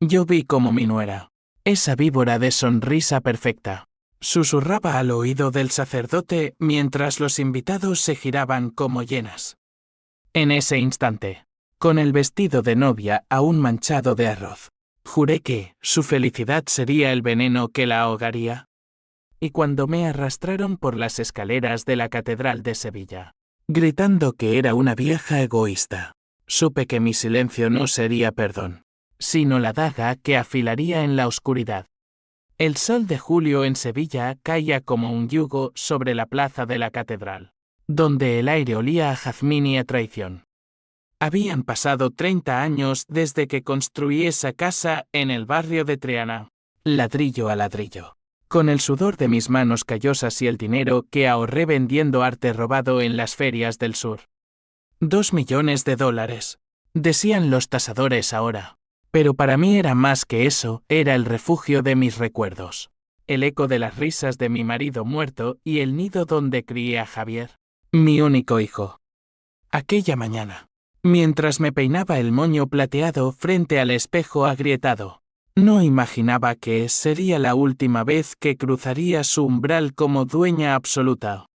Yo vi como mi nuera, esa víbora de sonrisa perfecta, susurraba al oído del sacerdote mientras los invitados se giraban como hienas. En ese instante, con el vestido de novia aún manchado de arroz, juré que su felicidad sería el veneno que la ahogaría. Y cuando me arrastraron por las escaleras de la Catedral de Sevilla, gritando que era una vieja egoísta, supe que mi silencio no sería perdón, sino la daga que afilaría en la oscuridad. El sol de julio en Sevilla caía como un yugo sobre la plaza de la Catedral, donde el aire olía a jazmín y a traición. Habían pasado 30 años desde que construí esa casa en el barrio de Triana, ladrillo a ladrillo, con el sudor de mis manos callosas y el dinero que ahorré vendiendo arte robado en las ferias del sur. $2 millones, decían los tasadores ahora. Pero para mí era más que eso, era el refugio de mis recuerdos, el eco de las risas de mi marido muerto y el nido donde crié a Javier, mi único hijo. Aquella mañana, mientras me peinaba el moño plateado frente al espejo agrietado, no imaginaba que sería la última vez que cruzaría su umbral como dueña absoluta.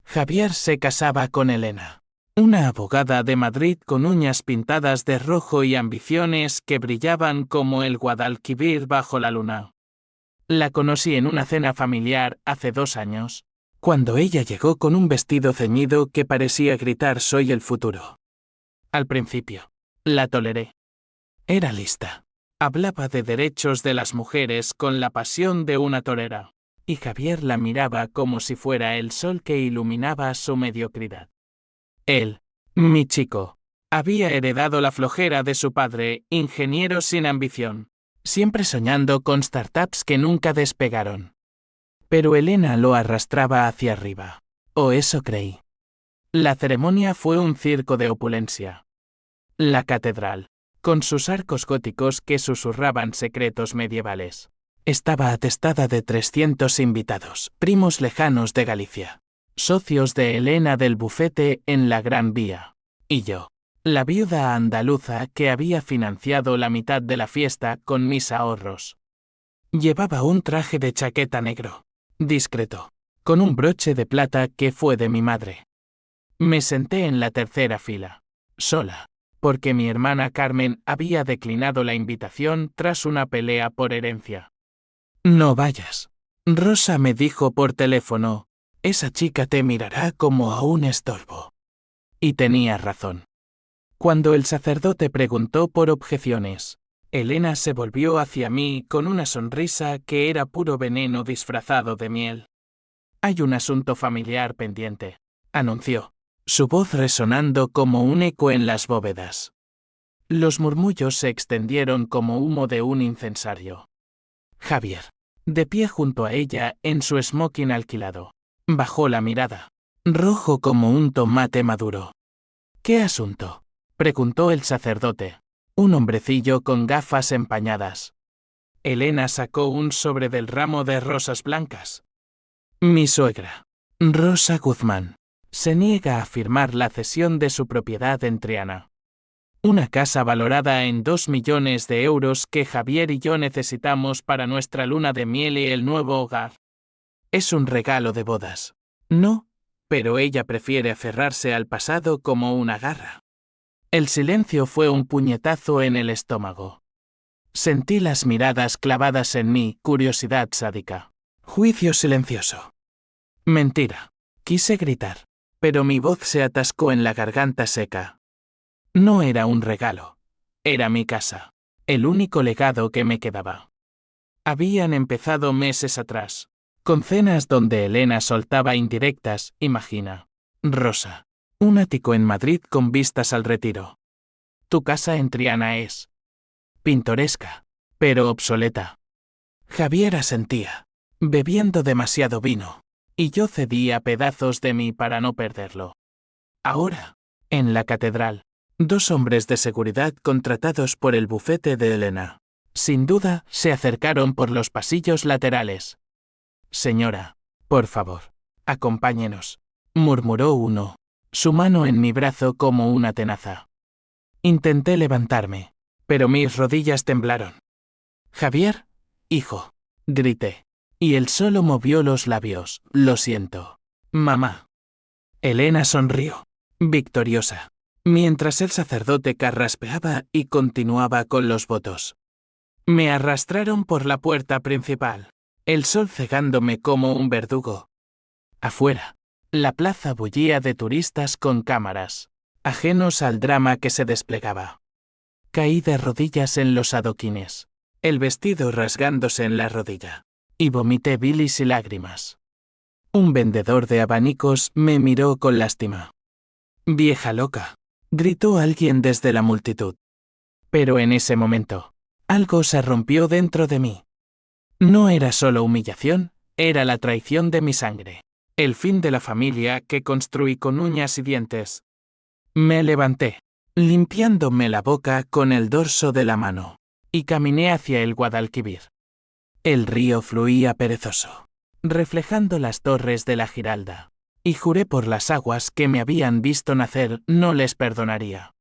Javier se casaba con Elena, una abogada de Madrid con uñas pintadas de rojo y ambiciones que brillaban como el Guadalquivir bajo la luna. La conocí en una cena familiar hace 2 años, cuando ella llegó con un vestido ceñido que parecía gritar «Soy el futuro». Al principio, la toleré. Era lista. Hablaba de derechos de las mujeres con la pasión de una torera, y Javier la miraba como si fuera el sol que iluminaba su mediocridad. Él, mi chico, había heredado la flojera de su padre, ingeniero sin ambición, siempre soñando con startups que nunca despegaron. Pero Elena lo arrastraba hacia arriba, o eso creí. La ceremonia fue un circo de opulencia. La catedral, con sus arcos góticos que susurraban secretos medievales, estaba atestada de 300 invitados, primos lejanos de Galicia, socios de Elena del bufete en la Gran Vía, y yo, la viuda andaluza que había financiado la mitad de la fiesta con mis ahorros. Llevaba un traje de chaqueta negro, discreto, con un broche de plata que fue de mi madre. Me senté en la tercera fila, sola, porque mi hermana Carmen había declinado la invitación tras una pelea por herencia. No vayas. Rosa me dijo por teléfono, esa chica te mirará como a un estorbo. Y tenía razón. Cuando el sacerdote preguntó por objeciones, Elena se volvió hacia mí con una sonrisa que era puro veneno disfrazado de miel. Hay un asunto familiar pendiente, anunció, su voz resonando como un eco en las bóvedas. Los murmullos se extendieron como humo de un incensario. Javier, de pie junto a ella en su smoking alquilado, bajó la mirada, rojo como un tomate maduro. ¿Qué asunto?, preguntó el sacerdote, un hombrecillo con gafas empañadas. Elena sacó un sobre del ramo de rosas blancas. Mi suegra, Rosa Guzmán, se niega a firmar la cesión de su propiedad en Triana. Una casa valorada en 2 millones de euros que Javier y yo necesitamos para nuestra luna de miel y el nuevo hogar. Es un regalo de bodas. No, pero ella prefiere aferrarse al pasado como una garra. El silencio fue un puñetazo en el estómago. Sentí las miradas clavadas en mí, curiosidad sádica. Juicio silencioso. Mentira. Quise gritar, pero mi voz se atascó en la garganta seca. No era un regalo. Era mi casa. El único legado que me quedaba. Habían empezado meses atrás, con cenas donde Elena soltaba indirectas, imagina. Rosa. Un ático en Madrid con vistas al Retiro. Tu casa en Triana es pintoresca, pero obsoleta. Javier asentía, bebiendo demasiado vino, y yo cedía pedazos de mí para no perderlo. Ahora, en la catedral, 2 hombres de seguridad contratados por el bufete de Elena, sin duda, se acercaron por los pasillos laterales. Señora, por favor, acompáñenos, murmuró uno, su mano en mi brazo como una tenaza. Intenté levantarme, pero mis rodillas temblaron. Javier, hijo, grité. Y él solo movió los labios. Lo siento. Mamá. Elena sonrió, victoriosa, mientras el sacerdote carraspeaba y continuaba con los votos. Me arrastraron por la puerta principal, el sol cegándome como un verdugo. Afuera, la plaza bullía de turistas con cámaras, ajenos al drama que se desplegaba. Caí de rodillas en los adoquines, el vestido rasgándose en la rodilla, y vomité bilis y lágrimas. Un vendedor de abanicos me miró con lástima. «Vieja loca», gritó alguien desde la multitud. Pero en ese momento, algo se rompió dentro de mí. No era solo humillación, era la traición de mi sangre. El fin de la familia que construí con uñas y dientes. Me levanté, limpiándome la boca con el dorso de la mano, y caminé hacia el Guadalquivir. El río fluía perezoso, reflejando las torres de la Giralda, y juré por las aguas que me habían visto nacer no les perdonaría.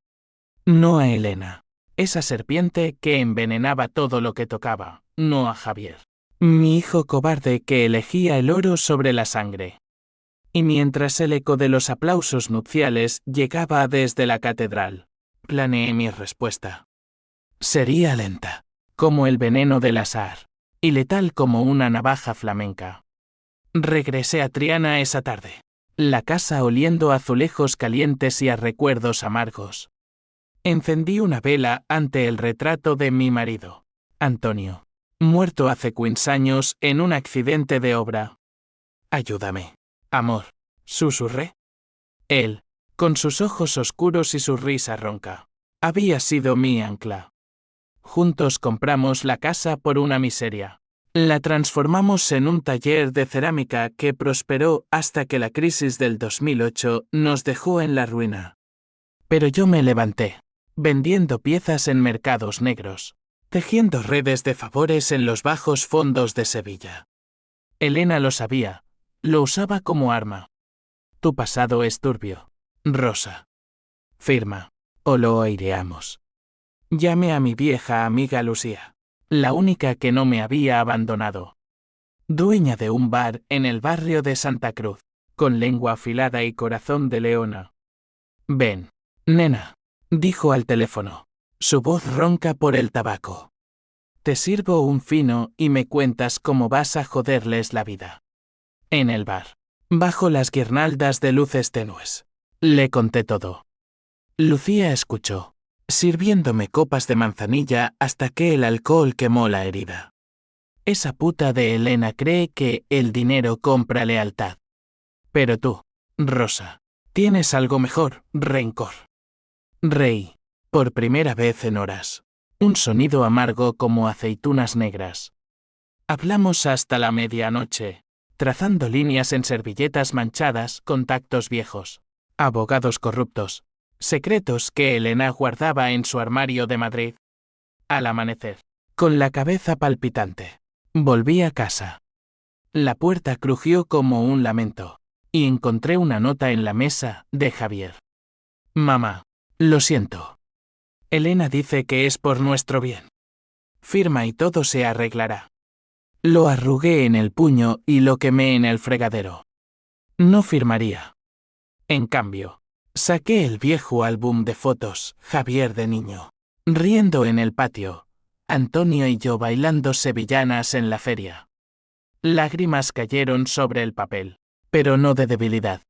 No a Elena, esa serpiente que envenenaba todo lo que tocaba, no a Javier, mi hijo cobarde que elegía el oro sobre la sangre. Y mientras el eco de los aplausos nupciales llegaba desde la catedral, planeé mi respuesta. Sería lenta, como el veneno del azahar, y letal como una navaja flamenca. Regresé a Triana esa tarde, la casa oliendo a azulejos calientes y a recuerdos amargos. Encendí una vela ante el retrato de mi marido, Antonio, muerto hace 15 años en un accidente de obra. Ayúdame, amor, susurré. Él, con sus ojos oscuros y su risa ronca, había sido mi ancla. Juntos compramos la casa por una miseria. La transformamos en un taller de cerámica que prosperó hasta que la crisis del 2008 nos dejó en la ruina. Pero yo me levanté, vendiendo piezas en mercados negros, tejiendo redes de favores en los bajos fondos de Sevilla. Elena lo sabía, lo usaba como arma. Tu pasado es turbio, Rosa. Firma, o lo aireamos. Llamé a mi vieja amiga Lucía, la única que no me había abandonado. Dueña de un bar en el barrio de Santa Cruz, con lengua afilada y corazón de leona. Ven, nena, dijo al teléfono, su voz ronca por el tabaco. Te sirvo un fino y me cuentas cómo vas a joderles la vida. En el bar, bajo las guirnaldas de luces tenues, le conté todo. Lucía escuchó, sirviéndome copas de manzanilla hasta que el alcohol quemó la herida. Esa puta de Elena cree que el dinero compra lealtad. Pero tú, Rosa, tienes algo mejor, rencor. Reí, por primera vez en horas, un sonido amargo como aceitunas negras. Hablamos hasta la medianoche, trazando líneas en servilletas manchadas con tactos viejos, abogados corruptos, secretos que Elena guardaba en su armario de Madrid. Al amanecer, con la cabeza palpitante, volví a casa. La puerta crujió como un lamento, y encontré una nota en la mesa de Javier. Mamá, lo siento. Elena dice que es por nuestro bien. Firma y todo se arreglará. Lo arrugué en el puño y lo quemé en el fregadero. No firmaría. En cambio, saqué el viejo álbum de fotos, Javier de niño, riendo en el patio, Antonio y yo bailando sevillanas en la feria. Lágrimas cayeron sobre el papel, pero no de debilidad.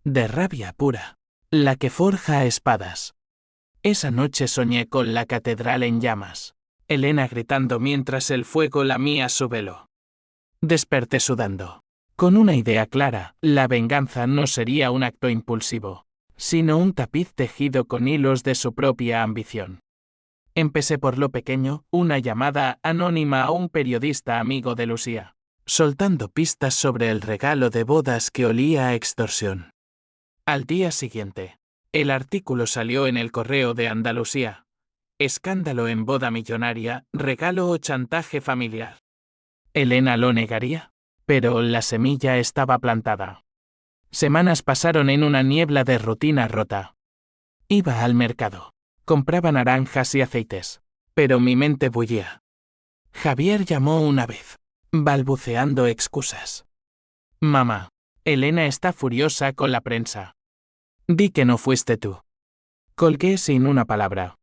De rabia pura, la que forja espadas. Esa noche soñé con la catedral en llamas, Elena gritando mientras el fuego lamía su velo. Desperté sudando, con una idea clara: la venganza no sería un acto impulsivo, sino un tapiz tejido con hilos de su propia ambición. Empecé por lo pequeño, una llamada anónima a un periodista amigo de Lucía, soltando pistas sobre el regalo de bodas que olía a extorsión. Al día siguiente, el artículo salió en el Correo de Andalucía. Escándalo en boda millonaria, regalo o chantaje familiar. Elena lo negaría, pero la semilla estaba plantada. Semanas pasaron en una niebla de rutina rota. Iba al mercado, compraba naranjas y aceites, pero mi mente bullía. Javier llamó una vez, balbuceando excusas. Mamá, Elena está furiosa con la prensa. Di que no fuiste tú. Colgué sin una palabra.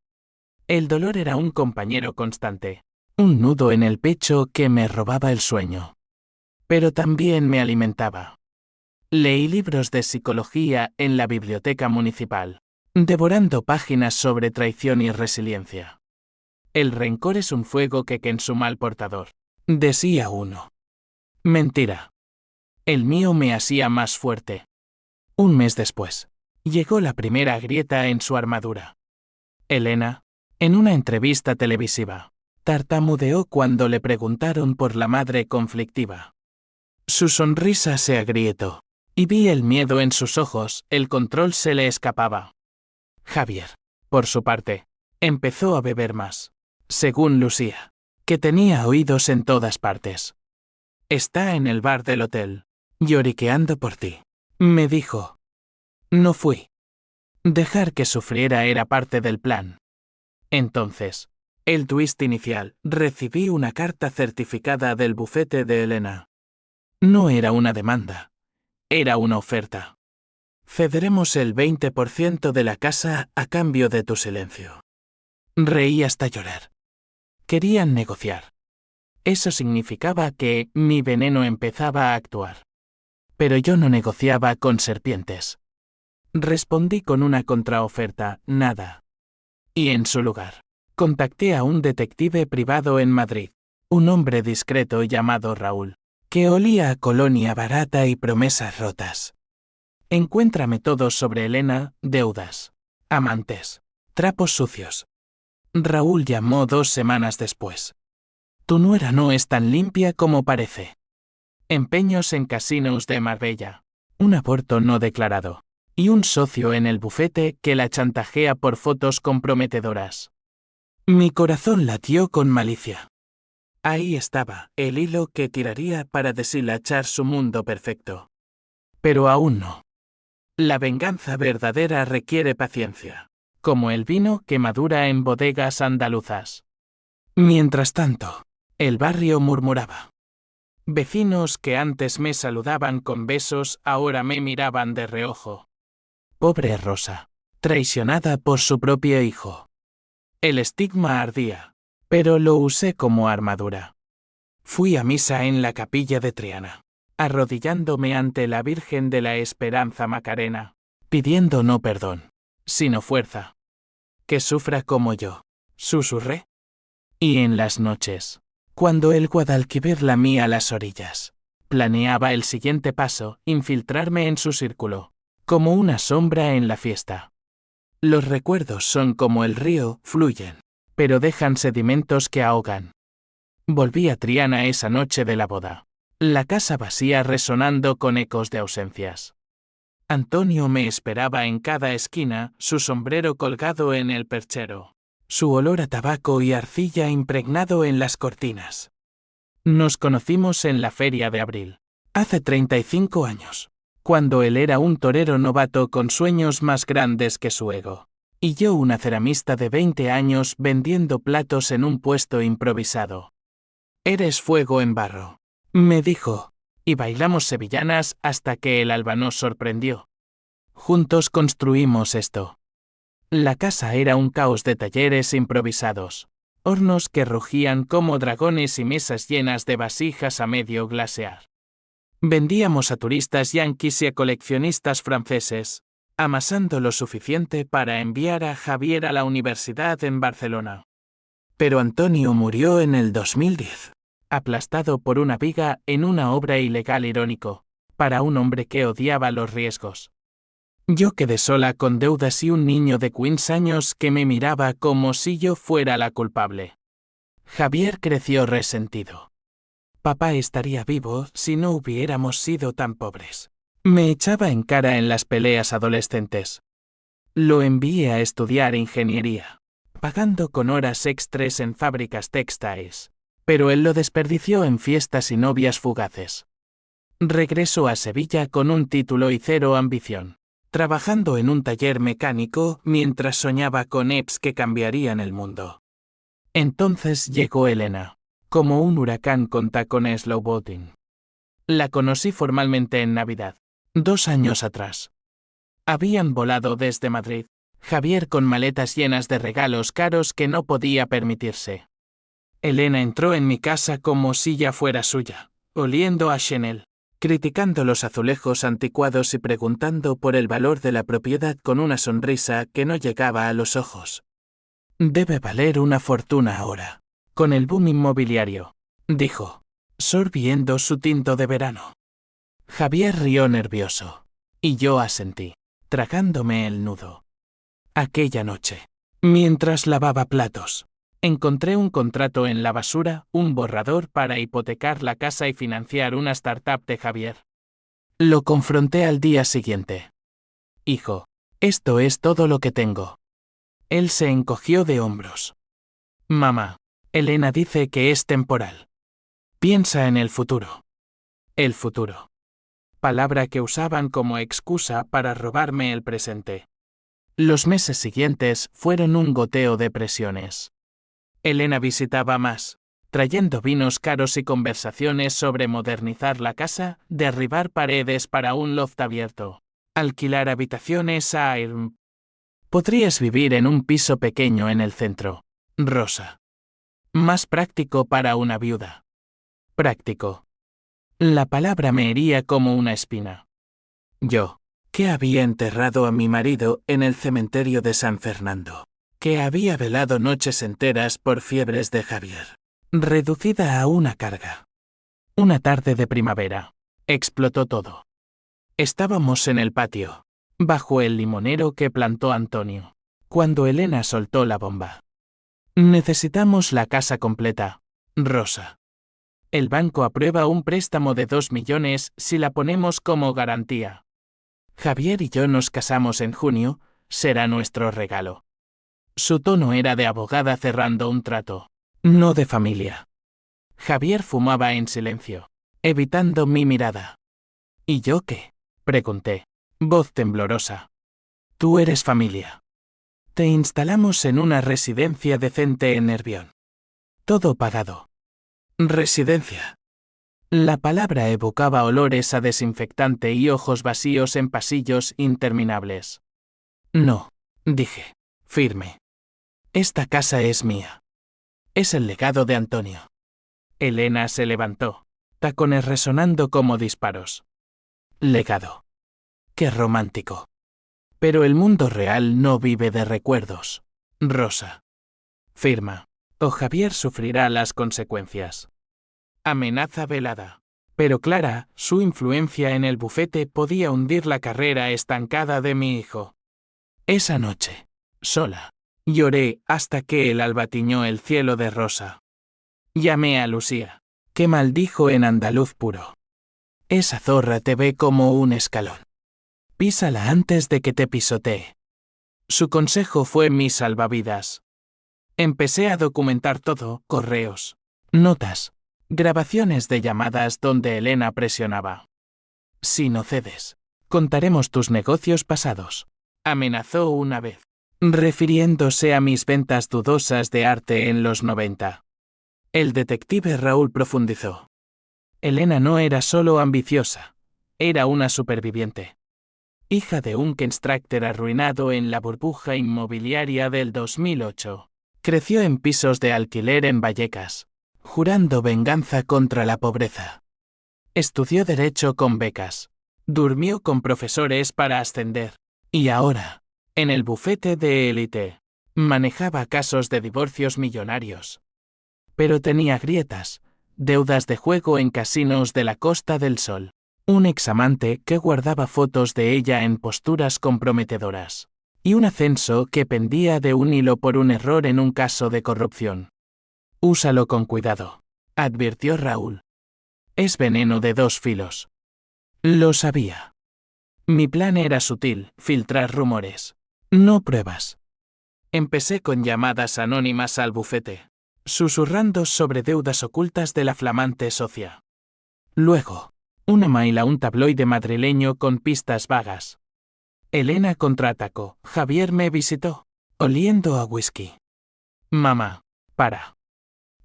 El dolor era un compañero constante, un nudo en el pecho que me robaba el sueño. Pero también me alimentaba. Leí libros de psicología en la biblioteca municipal, devorando páginas sobre traición y resiliencia. El rencor es un fuego que consuma al portador, decía uno. Mentira. El mío me hacía más fuerte. Un mes después, llegó la primera grieta en su armadura. Elena, en una entrevista televisiva, tartamudeó cuando le preguntaron por la madre conflictiva. Su sonrisa se agrietó, y vi el miedo en sus ojos, el control se le escapaba. Javier, por su parte, empezó a beber más, según Lucía, que tenía oídos en todas partes. Está en el bar del hotel, lloriqueando por ti, me dijo. No fui. Dejar que sufriera era parte del plan. Entonces, el twist inicial, recibí una carta certificada del bufete de Elena. No era una demanda. Era una oferta. Cederemos el 20% de la casa a cambio de tu silencio. Reí hasta llorar. Querían negociar. Eso significaba que mi veneno empezaba a actuar. Pero yo no negociaba con serpientes. Respondí con una contraoferta, nada. Y en su lugar, contacté a un detective privado en Madrid, un hombre discreto llamado Raúl, que olía a colonia barata y promesas rotas. Encuéntrame todo sobre Elena, deudas, amantes, trapos sucios. Raúl llamó 2 semanas después. Tu nuera no es tan limpia como parece. Empeños en casinos de Marbella, un aborto no declarado, y un socio en el bufete que la chantajea por fotos comprometedoras. Mi corazón latió con malicia. Ahí estaba, el hilo que tiraría para deshilachar su mundo perfecto. Pero aún no. La venganza verdadera requiere paciencia, como el vino que madura en bodegas andaluzas. Mientras tanto, el barrio murmuraba. Vecinos que antes me saludaban con besos ahora me miraban de reojo. Pobre Rosa, traicionada por su propio hijo. El estigma ardía, pero lo usé como armadura. Fui a misa en la capilla de Triana, arrodillándome ante la Virgen de la Esperanza Macarena, pidiendo no perdón, sino fuerza. Que sufra como yo, susurré. Y en las noches, cuando el Guadalquivir lamía las orillas, planeaba el siguiente paso, infiltrarme en su círculo, como una sombra en la fiesta. Los recuerdos son como el río, fluyen, pero dejan sedimentos que ahogan. Volví a Triana esa noche de la boda, la casa vacía resonando con ecos de ausencias. Antonio me esperaba en cada esquina, su sombrero colgado en el perchero, su olor a tabaco y arcilla impregnado en las cortinas. Nos conocimos en la feria de abril, hace 35 años, cuando él era un torero novato con sueños más grandes que su ego, y yo una ceramista de 20 años vendiendo platos en un puesto improvisado. Eres fuego en barro, me dijo, y bailamos sevillanas hasta que el alba nos sorprendió. Juntos construimos esto. La casa era un caos de talleres improvisados, hornos que rugían como dragones y mesas llenas de vasijas a medio glasear. Vendíamos a turistas yanquis y a coleccionistas franceses, amasando lo suficiente para enviar a Javier a la universidad en Barcelona. Pero Antonio murió en el 2010, aplastado por una viga en una obra ilegal irónico, para un hombre que odiaba los riesgos. Yo quedé sola con deudas y un niño de 15 años que me miraba como si yo fuera la culpable. Javier creció resentido. Papá estaría vivo si no hubiéramos sido tan pobres. Me echaba en cara en las peleas adolescentes. Lo envié a estudiar ingeniería, pagando con horas extras en fábricas textiles, pero él lo desperdició en fiestas y novias fugaces. Regresó a Sevilla con un título y cero ambición, trabajando en un taller mecánico mientras soñaba con EPS que cambiarían el mundo. Entonces llegó Elena, como un huracán con tacones snowboarding. La conocí formalmente en Navidad, 2 años atrás. Habían volado desde Madrid, Javier con maletas llenas de regalos caros que no podía permitirse. Elena entró en mi casa como si ya fuera suya, oliendo a Chanel, criticando los azulejos anticuados y preguntando por el valor de la propiedad con una sonrisa que no llegaba a los ojos. Debe valer una fortuna ahora, con el boom inmobiliario, dijo, sorbiendo su tinto de verano. Javier rió nervioso, y yo asentí, tragándome el nudo. Aquella noche, mientras lavaba platos, encontré un contrato en la basura, un borrador para hipotecar la casa y financiar una startup de Javier. Lo confronté al día siguiente. Hijo, esto es todo lo que tengo. Él se encogió de hombros. Mamá, Elena dice que es temporal. Piensa en el futuro. El futuro. Palabra que usaban como excusa para robarme el presente. Los meses siguientes fueron un goteo de presiones. Elena visitaba más, trayendo vinos caros y conversaciones sobre modernizar la casa, derribar paredes para un loft abierto, alquilar habitaciones a Airbnb. Podrías vivir en un piso pequeño en el centro, Rosa. Más práctico para una viuda. Práctico. La palabra me hería como una espina. Yo, que había enterrado a mi marido en el cementerio de San Fernando, que había velado noches enteras por fiebres de Javier, reducida a una carga. Una tarde de primavera, explotó todo. Estábamos en el patio, bajo el limonero que plantó Antonio, cuando Elena soltó la bomba. Necesitamos la casa completa, Rosa. El banco aprueba un préstamo de 2 millones si la ponemos como garantía. Javier y yo nos casamos en junio, será nuestro regalo. Su tono era de abogada cerrando un trato, no de familia. Javier fumaba en silencio, evitando mi mirada. ¿Y yo qué? Pregunté, voz temblorosa. Tú eres familia. Te instalamos en una residencia decente en Nervión. Todo pagado. Residencia. La palabra evocaba olores a desinfectante y ojos vacíos en pasillos interminables. No, dije, firme. Esta casa es mía. Es el legado de Antonio. Elena se levantó, tacones resonando como disparos. Legado. Qué romántico. Pero el mundo real no vive de recuerdos. Rosa. Firma, o Javier sufrirá las consecuencias. Amenaza velada. Pero clara, su influencia en el bufete podía hundir la carrera estancada de mi hijo. Esa noche, sola, lloré hasta que el alba tiñó el cielo de rosa. Llamé a Lucía, que maldijo en andaluz puro. Esa zorra te ve como un escalón. Písala antes de que te pisotee. Su consejo fue mi salvavidas. Empecé a documentar todo, correos, notas, grabaciones de llamadas donde Elena presionaba. Si no cedes, contaremos tus negocios pasados, amenazó una vez, refiriéndose a mis ventas dudosas de arte en los 90. El detective Raúl profundizó. Elena no era solo ambiciosa, era una superviviente. Hija de un constructor arruinado en la burbuja inmobiliaria del 2008. Creció en pisos de alquiler en Vallecas, jurando venganza contra la pobreza. Estudió Derecho con becas, durmió con profesores para ascender, y ahora, en el bufete de élite, manejaba casos de divorcios millonarios. Pero tenía grietas, deudas de juego en casinos de la Costa del Sol, un examante que guardaba fotos de ella en posturas comprometedoras, y un ascenso que pendía de un hilo por un error en un caso de corrupción. Úsalo con cuidado, advirtió Raúl. Es veneno de 2 filos. Lo sabía. Mi plan era sutil, filtrar rumores, no pruebas. Empecé con llamadas anónimas al bufete, susurrando sobre deudas ocultas de la flamante socia. Luego, una mail a un tabloide madrileño con pistas vagas. Elena contraatacó. Javier me visitó, oliendo a whisky. Mamá, para.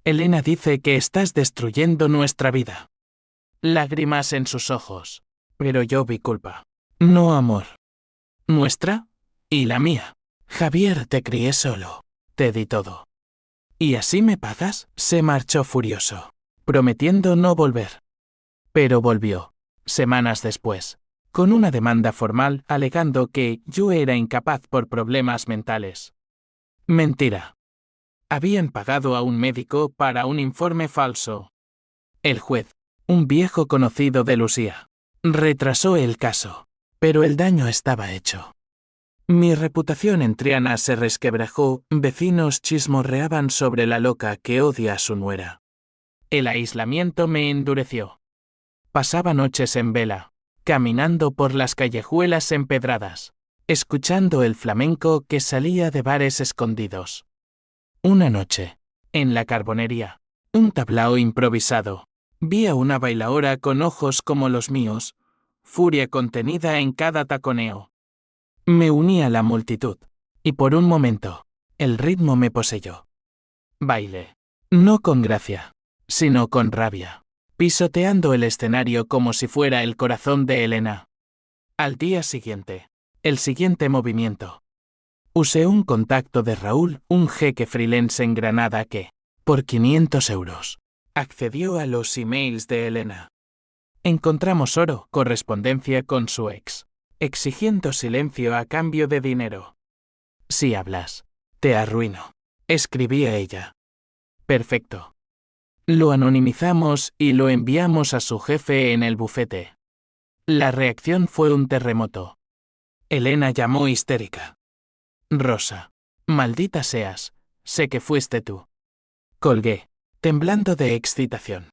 Elena dice que estás destruyendo nuestra vida. Lágrimas en sus ojos. Pero yo vi culpa. No amor. Nuestra y la mía. Javier, te crié solo. Te di todo. ¿Y así me pagas? Se marchó furioso, prometiendo no volver. Pero volvió, semanas después, con una demanda formal alegando que yo era incapaz por problemas mentales. Mentira. Habían pagado a un médico para un informe falso. El juez, un viejo conocido de Lucía, retrasó el caso, pero el daño estaba hecho. Mi reputación en Triana se resquebrajó, vecinos chismorreaban sobre la loca que odia a su nuera. El aislamiento me endureció. Pasaba noches en vela, caminando por las callejuelas empedradas, escuchando el flamenco que salía de bares escondidos. Una noche, en la carbonería, un tablao improvisado, vi a una bailaora con ojos como los míos, furia contenida en cada taconeo. Me uní a la multitud, y por un momento, el ritmo me poseyó. Bailé, no con gracia, sino con rabia, pisoteando el escenario como si fuera el corazón de Elena. Al día siguiente, el siguiente movimiento. Usé un contacto de Raúl, un jeque freelance en Granada que, por 500 euros, accedió a los emails de Elena. Encontramos oro, correspondencia con su ex, exigiendo silencio a cambio de dinero. Si hablas, te arruino, escribía ella. Perfecto. Lo anonimizamos y lo enviamos a su jefe en el bufete. La reacción fue un terremoto. Elena llamó histérica. Rosa, maldita seas, sé que fuiste tú. Colgué, temblando de excitación.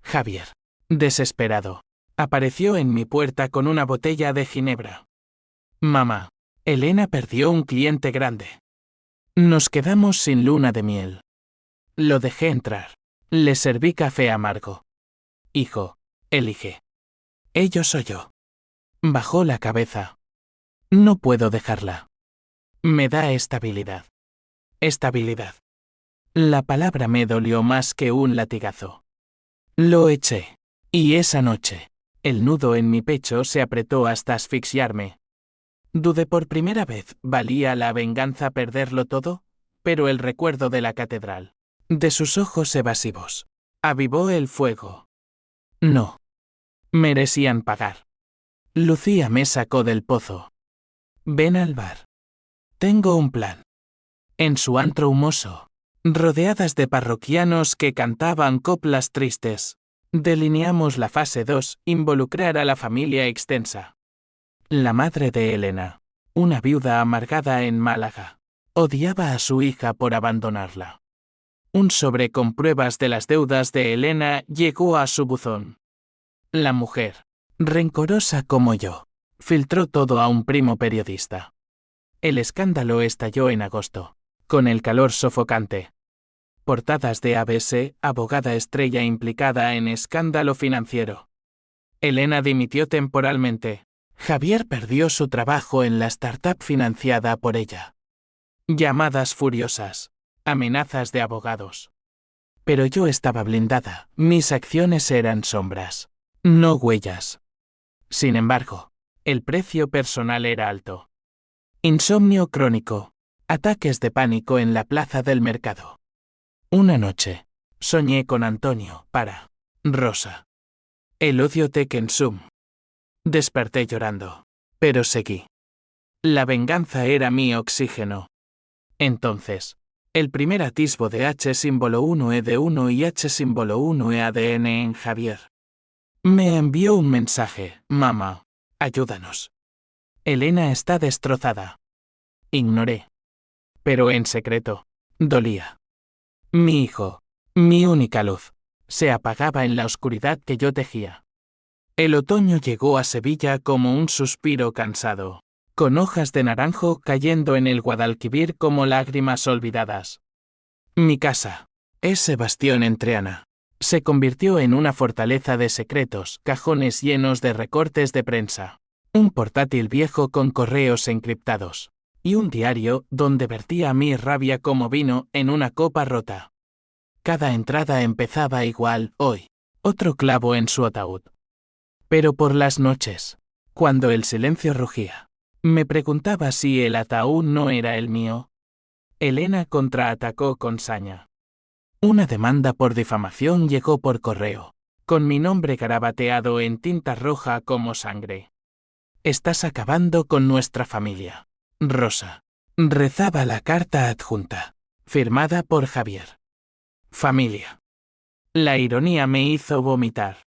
Javier, desesperado, apareció en mi puerta con una botella de ginebra. Mamá, Elena perdió un cliente grande. Nos quedamos sin luna de miel. Lo dejé entrar. Le serví café amargo. Hijo, elige. Ello soy yo. Bajó la cabeza. No puedo dejarla. Me da estabilidad. Estabilidad. La palabra me dolió más que un latigazo. Lo eché. Y esa noche, el nudo en mi pecho se apretó hasta asfixiarme. Dudé por primera vez, ¿valía la venganza perderlo todo? Pero el recuerdo de la catedral, de sus ojos evasivos, avivó el fuego. No. Merecían pagar. Lucía me sacó del pozo. Ven al bar. Tengo un plan. En su antro humoso, rodeadas de parroquianos que cantaban coplas tristes, delineamos la fase 2, involucrar a la familia extensa. La madre de Elena, una viuda amargada en Málaga, odiaba a su hija por abandonarla. Un sobre con pruebas de las deudas de Elena llegó a su buzón. La mujer, rencorosa como yo, filtró todo a un primo periodista. El escándalo estalló en agosto, con el calor sofocante. Portadas de ABC, abogada estrella implicada en escándalo financiero. Elena dimitió temporalmente. Javier perdió su trabajo en la startup financiada por ella. Llamadas furiosas, amenazas de abogados. Pero yo estaba blindada, mis acciones eran sombras, no huellas. Sin embargo, el precio personal era alto. Insomnio crónico, ataques de pánico en la plaza del mercado. Una noche, soñé con Antonio, para Rosa. El odio te consum. Desperté llorando, pero seguí. La venganza era mi oxígeno. Entonces, el primer atisbo de H símbolo 1E1 y H símbolo 1E ADN en Javier. Me envió un mensaje, mamá, ayúdanos. Elena está destrozada. Ignoré. Pero en secreto, dolía. Mi hijo, mi única luz, se apagaba en la oscuridad que yo tejía. El otoño llegó a Sevilla como un suspiro cansado, con hojas de naranjo cayendo en el Guadalquivir como lágrimas olvidadas. Mi casa, ese bastión en Triana, se convirtió en una fortaleza de secretos, cajones llenos de recortes de prensa, un portátil viejo con correos encriptados, y un diario donde vertía mi rabia como vino en una copa rota. Cada entrada empezaba igual: hoy, otro clavo en su ataúd. Pero por las noches, cuando el silencio rugía, me preguntaba si el ataúd no era el mío. Elena contraatacó con saña. Una demanda por difamación llegó por correo, con mi nombre garabateado en tinta roja como sangre. Estás acabando con nuestra familia, Rosa. Rezaba la carta adjunta, firmada por Javier. Familia. La ironía me hizo vomitar.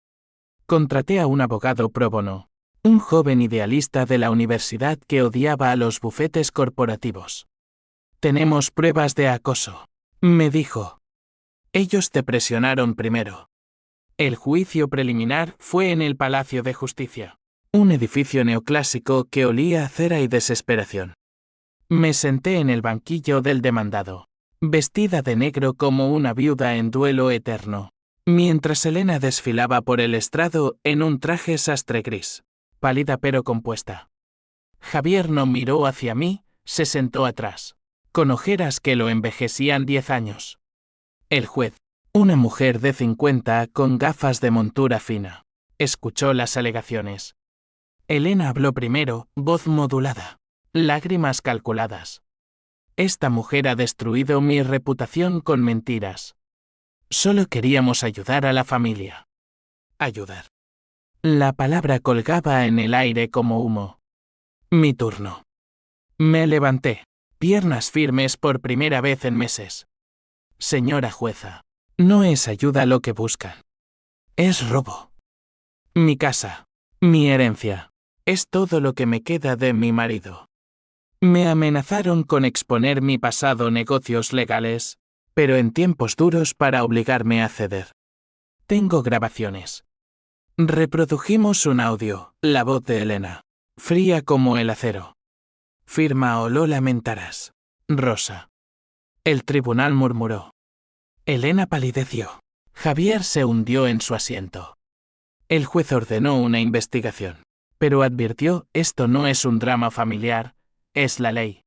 Contraté a un abogado pro bono, un joven idealista de la universidad que odiaba a los bufetes corporativos. Tenemos pruebas de acoso, me dijo. Ellos te presionaron primero. El juicio preliminar fue en el Palacio de Justicia, un edificio neoclásico que olía a cera y desesperación. Me senté en el banquillo del demandado, vestida de negro como una viuda en duelo eterno, mientras Elena desfilaba por el estrado en un traje sastre gris, pálida pero compuesta. Javier no miró hacia mí, se sentó atrás, con ojeras que lo envejecían 10 años. El juez, una mujer de 50 con gafas de montura fina, escuchó las alegaciones. Elena habló primero, voz modulada, lágrimas calculadas. Esta mujer ha destruido mi reputación con mentiras. Solo queríamos ayudar a la familia. Ayudar. La palabra colgaba en el aire como humo. Mi turno. Me levanté, piernas firmes por primera vez en meses. Señora jueza, no es ayuda lo que buscan. Es robo. Mi casa, mi herencia, es todo lo que me queda de mi marido. Me amenazaron con exponer mi pasado negocios legales, pero en tiempos duros para obligarme a ceder. Tengo grabaciones. Reprodujimos un audio, la voz de Elena, fría como el acero. Firma o lo lamentarás, Rosa. El tribunal murmuró. Elena palideció. Javier se hundió en su asiento. El juez ordenó una investigación, pero advirtió: esto no es un drama familiar, es la ley.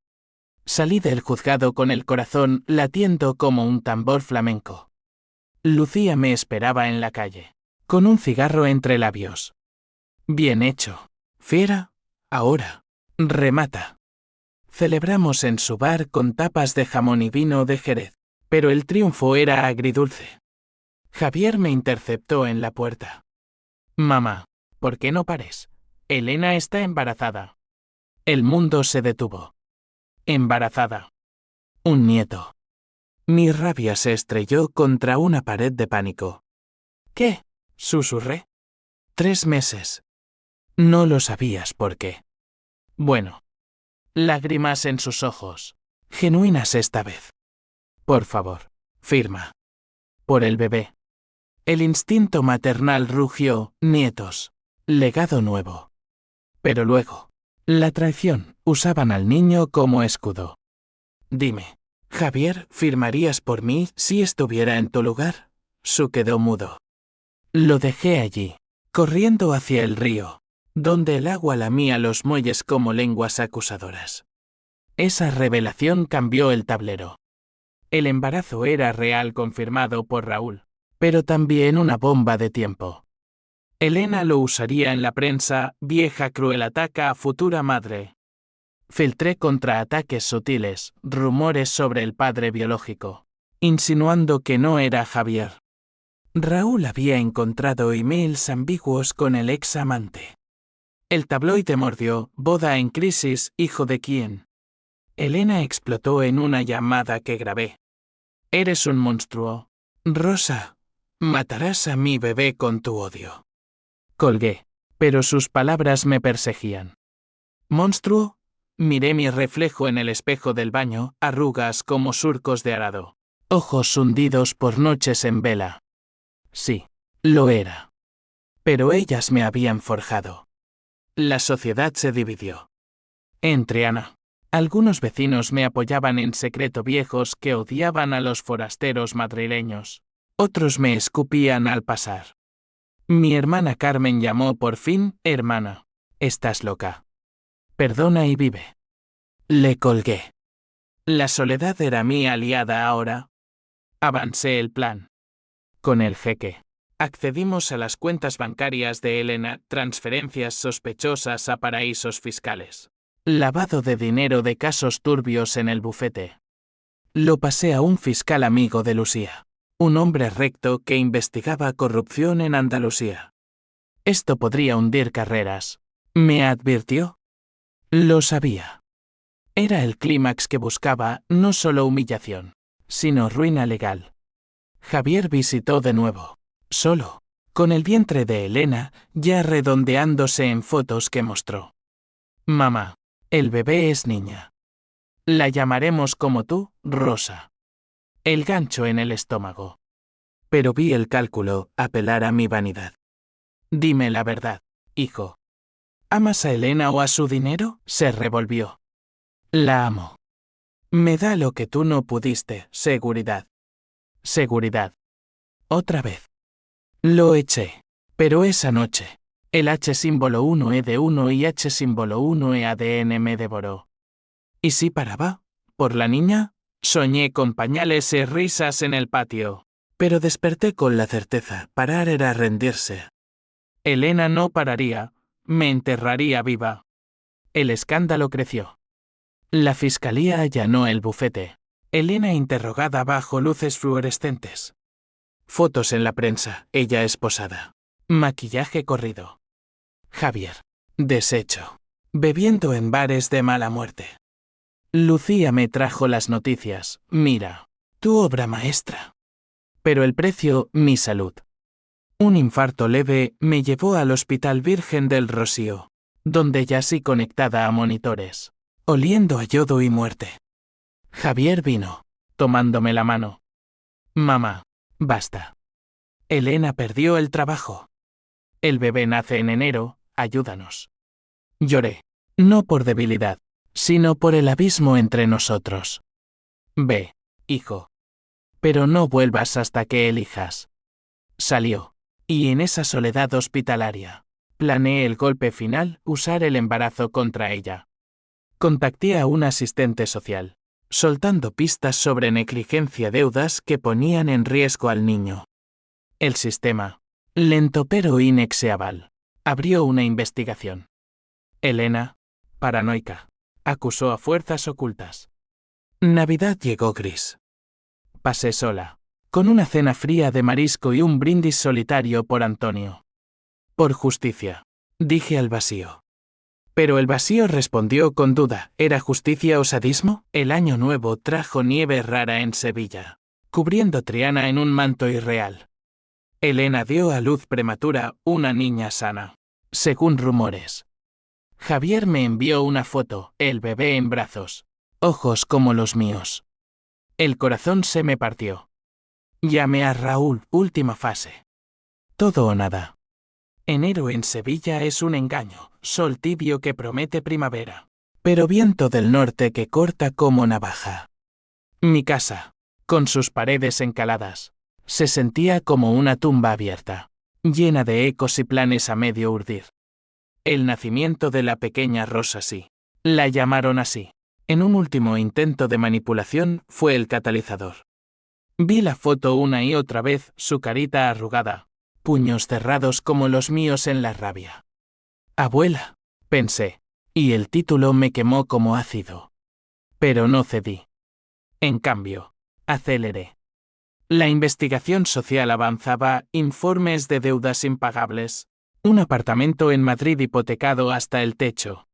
Salí del juzgado con el corazón latiendo como un tambor flamenco. Lucía me esperaba en la calle, con un cigarro entre labios. Bien hecho, fiera, ahora, remata. Celebramos en su bar con tapas de jamón y vino de Jerez, pero el triunfo era agridulce. Javier me interceptó en la puerta. Mamá, ¿por qué no pares? Elena está embarazada. El mundo se detuvo. Embarazada. Un nieto. Mi rabia se estrelló contra una pared de pánico. ¿Qué? Susurré. 3 meses. No lo sabías por qué. Bueno. Lágrimas en sus ojos. Genuinas esta vez. Por favor, firma. Por el bebé. El instinto maternal rugió: nietos. Legado nuevo. Pero luego, la traición, usaban al niño como escudo. Dime, Javier, ¿firmarías por mí si estuviera en tu lugar? Su quedó mudo. Lo dejé allí, corriendo hacia el río, donde el agua lamía los muelles como lenguas acusadoras. Esa revelación cambió el tablero. El embarazo era real, confirmado por Raúl, pero también una bomba de tiempo. Elena lo usaría en la prensa: vieja cruel ataca a futura madre. Filtré contraataques sutiles, rumores sobre el padre biológico, insinuando que no era Javier. Raúl había encontrado emails ambiguos con el ex amante. El tabloide mordió: boda en crisis, hijo de quién. Elena explotó en una llamada que grabé. Eres un monstruo. Rosa, matarás a mi bebé con tu odio. Colgué, pero sus palabras me perseguían. ¿Monstruo? Miré mi reflejo en el espejo del baño, arrugas como surcos de arado, ojos hundidos por noches en vela. Sí, lo era. Pero ellas me habían forjado. La sociedad se dividió. Entre Ana. Algunos vecinos me apoyaban en secreto, viejos que odiaban a los forasteros madrileños. Otros me escupían al pasar. Mi hermana Carmen llamó por fin: hermana, estás loca. Perdona y vive. Le colgué. La soledad era mi aliada ahora. Avancé el plan. Con el jeque. Accedimos a las cuentas bancarias de Elena, transferencias sospechosas a paraísos fiscales. Lavado de dinero de casos turbios en el bufete. Lo pasé a un fiscal amigo de Lucía. Un hombre recto que investigaba corrupción en Andalucía. Esto podría hundir carreras. ¿Me advirtió? Lo sabía. Era el clímax que buscaba, no solo humillación, sino ruina legal. Javier visitó de nuevo, solo, con el vientre de Elena ya redondeándose en fotos que mostró. Mamá, el bebé es niña. La llamaremos como tú, Rosa. El gancho en el estómago. Pero vi el cálculo apelar a mi vanidad. Dime la verdad, hijo. ¿Amas a Elena o a su dinero? Se revolvió. La amo. Me da lo que tú no pudiste, seguridad. Seguridad. Otra vez. Lo eché. Pero esa noche, el H símbolo 1E de 1 y H símbolo 1E ADN me devoró. ¿Y si paraba? ¿Por la niña? Soñé con pañales y risas en el patio. Pero desperté con la certeza, parar era rendirse. Elena no pararía, me enterraría viva. El escándalo creció. La fiscalía allanó el bufete. Elena interrogada bajo luces fluorescentes. Fotos en la prensa, ella esposada. Maquillaje corrido. Javier. Deshecho. Bebiendo en bares de mala muerte. Lucía me trajo las noticias. Mira, tu obra maestra. Pero el precio, mi salud. Un infarto leve me llevó al Hospital Virgen del Rocío, donde yací conectada a monitores, oliendo a yodo y muerte. Javier vino, tomándome la mano. Mamá, basta. Elena perdió el trabajo. El bebé nace en enero, ayúdanos. Lloré, no por debilidad, sino por el abismo entre nosotros. Ve, hijo. Pero no vuelvas hasta que elijas. Salió. Y en esa soledad hospitalaria, planeé el golpe final, usar el embarazo contra ella. Contacté a un asistente social, soltando pistas sobre negligencia, deudas que ponían en riesgo al niño. El sistema, lento pero inexeable, abrió una investigación. Elena, paranoica, acusó a fuerzas ocultas. Navidad llegó gris. Pasé sola, con una cena fría de marisco y un brindis solitario por Antonio. Por justicia, dije al vacío. Pero el vacío respondió con duda, ¿era justicia o sadismo? El año nuevo trajo nieve rara en Sevilla, cubriendo Triana en un manto irreal. Elena dio a luz prematura, una niña sana, según rumores. Javier me envió una foto, el bebé en brazos, ojos como los míos. El corazón se me partió. Llamé a Raúl, última fase. Todo o nada. Enero en Sevilla es un engaño, sol tibio que promete primavera, pero viento del norte que corta como navaja. Mi casa, con sus paredes encaladas, se sentía como una tumba abierta, llena de ecos y planes a medio urdir. El nacimiento de la pequeña Rosa sí. La llamaron así. En un último intento de manipulación fue el catalizador. Vi la foto una y otra vez, su carita arrugada, puños cerrados como los míos en la rabia. Abuela, pensé, y el título me quemó como ácido. Pero no cedí. En cambio, aceleré. La investigación social avanzaba, informes de deudas impagables, un apartamento en Madrid hipotecado hasta el techo.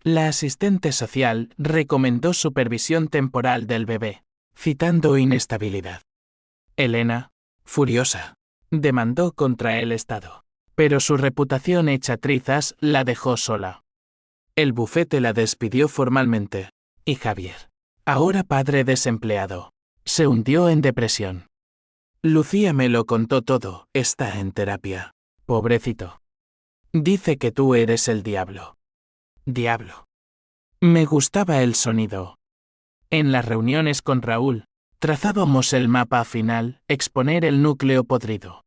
La asistente social recomendó supervisión temporal del bebé, citando inestabilidad. Elena, furiosa, demandó contra el Estado, pero su reputación hecha trizas la dejó sola. El bufete la despidió formalmente, y Javier, ahora padre desempleado, se hundió en depresión. Lucía me lo contó todo, está en terapia. Pobrecito. Dice que tú eres el diablo. Diablo. Me gustaba el sonido. En las reuniones con Raúl, trazábamos el mapa final, exponer el núcleo podrido.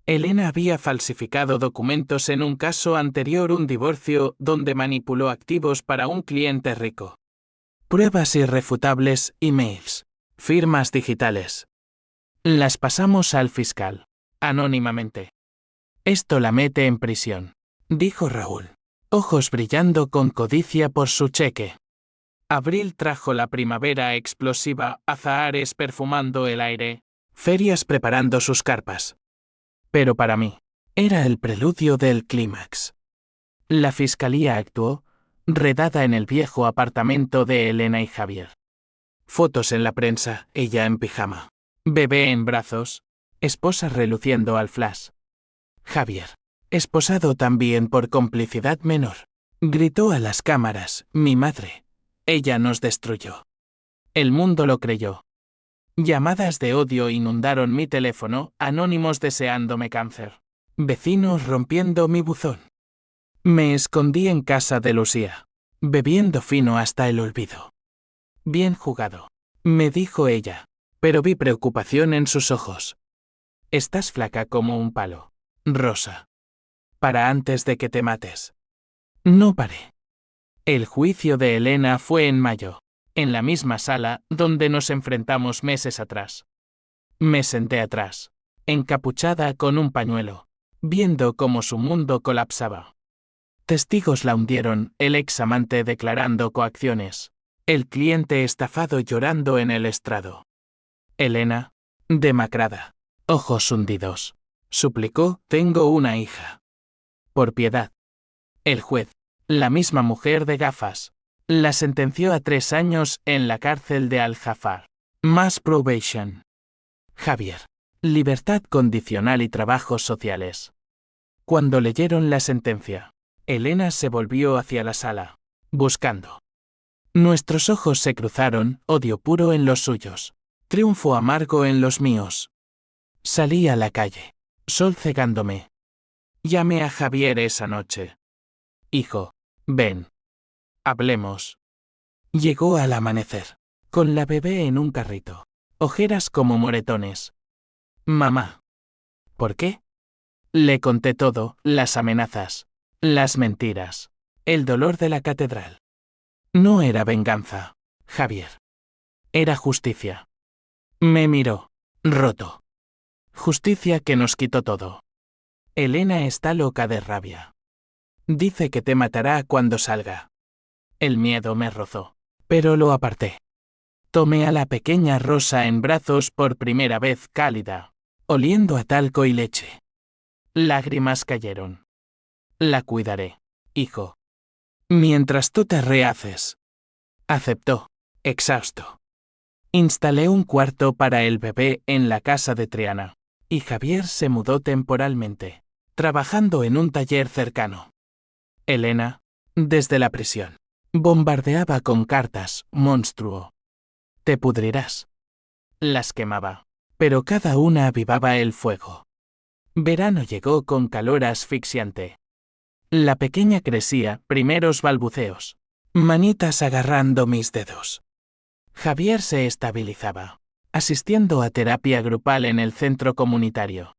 Elena había falsificado documentos en un caso anterior, un divorcio, donde manipuló activos para un cliente rico. Pruebas irrefutables, emails, firmas digitales. Las pasamos al fiscal. Anónimamente. Esto la mete en prisión, dijo Raúl, ojos brillando con codicia por su cheque. Abril trajo la primavera explosiva, azahares perfumando el aire, ferias preparando sus carpas. Pero para mí, era el preludio del clímax. La fiscalía actuó, redada en el viejo apartamento de Elena y Javier. Fotos en la prensa, ella en pijama. Bebé en brazos, esposa reluciendo al flash. Javier, esposado también por complicidad menor, gritó a las cámaras, mi madre. Ella nos destruyó. El mundo lo creyó. Llamadas de odio inundaron mi teléfono, anónimos deseándome cáncer. Vecinos rompiendo mi buzón. Me escondí en casa de Lucía, bebiendo fino hasta el olvido. Bien jugado, me dijo ella, pero vi preocupación en sus ojos. Estás flaca como un palo, Rosa. Para antes de que te mates. No paré. El juicio de Elena fue en mayo, en la misma sala donde nos enfrentamos meses atrás. Me senté atrás, encapuchada con un pañuelo, viendo cómo su mundo colapsaba. Testigos la hundieron, el examante declarando coacciones, el cliente estafado llorando en el estrado. Elena, demacrada, ojos hundidos, suplicó, tengo una hija. Por piedad. El juez, la misma mujer de gafas, la sentenció a 3 años en la cárcel de Al-Jafar. Más probation. Javier, libertad condicional y trabajos sociales. Cuando leyeron la sentencia, Elena se volvió hacia la sala, buscando. Nuestros ojos se cruzaron, odio puro en los suyos, triunfo amargo en los míos. Salí a la calle, sol cegándome. Llamé a Javier esa noche. Hijo, ven. Hablemos. Llegó al amanecer, con la bebé en un carrito, ojeras como moretones. Mamá. ¿Por qué? Le conté todo, las amenazas, las mentiras, el dolor de la catedral. No era venganza, Javier. Era justicia. Me miró, roto. Justicia que nos quitó todo. Elena está loca de rabia. Dice que te matará cuando salga. El miedo me rozó, pero lo aparté. Tomé a la pequeña Rosa en brazos por primera vez cálida, oliendo a talco y leche. Lágrimas cayeron. La cuidaré, hijo. Mientras tú te rehaces. Aceptó, exhausto. Instalé un cuarto para el bebé en la casa de Triana, y Javier se mudó temporalmente, trabajando en un taller cercano. Elena, desde la prisión, bombardeaba con cartas, monstruo. Te pudrirás. Las quemaba, pero cada una avivaba el fuego. Verano llegó con calor asfixiante. La pequeña crecía, primeros balbuceos, manitas agarrando mis dedos. Javier se estabilizaba, asistiendo a terapia grupal en el centro comunitario.